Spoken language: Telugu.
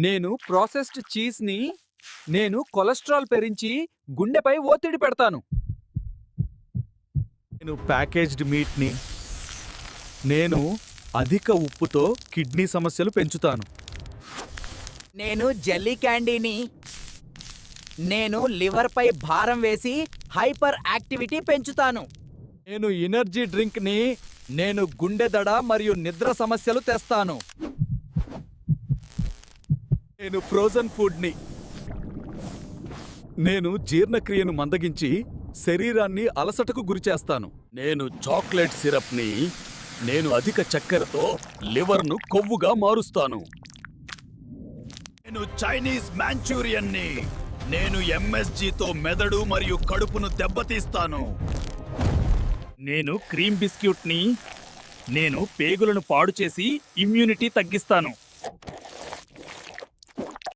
నేను ప్రాసెస్డ్ చీజ్ని నేను కొలెస్ట్రాల్ పెరించి గుండెపై ఒత్తిడి పెడతాను. నేను ప్యాకేజ్డ్ మీట్ని నేను అధిక ఉప్పుతో కిడ్నీ సమస్యలు పెంచుతాను. నేను జెల్లీ క్యాండీని నేను లివర్పై భారం వేసి హైపర్ యాక్టివిటీ పెంచుతాను. నేను ఎనర్జీ డ్రింక్ని నేను గుండె దడ మరియు నిద్ర సమస్యలు తెస్తాను. నేను ఫ్రోజన్ ఫుడ్ని నేను జీర్ణక్రియను మందగించి శరీరాన్ని అలసటకు గురిచేస్తాను. నేను చాక్లెట్ సిరప్ని నేను అధిక చక్కెరతో లివర్ను కొవ్వుగా మారుస్తాను. నేను చైనీస్ మాంచూరియన్ని నేను ఎంఎస్జీతో మెదడు మరియు కడుపును దెబ్బతీస్తాను. నేను క్రీమ్ బిస్క్యూట్ని నేను పేగులను పాడు చేసి ఇమ్యూనిటీ తగ్గిస్తాను.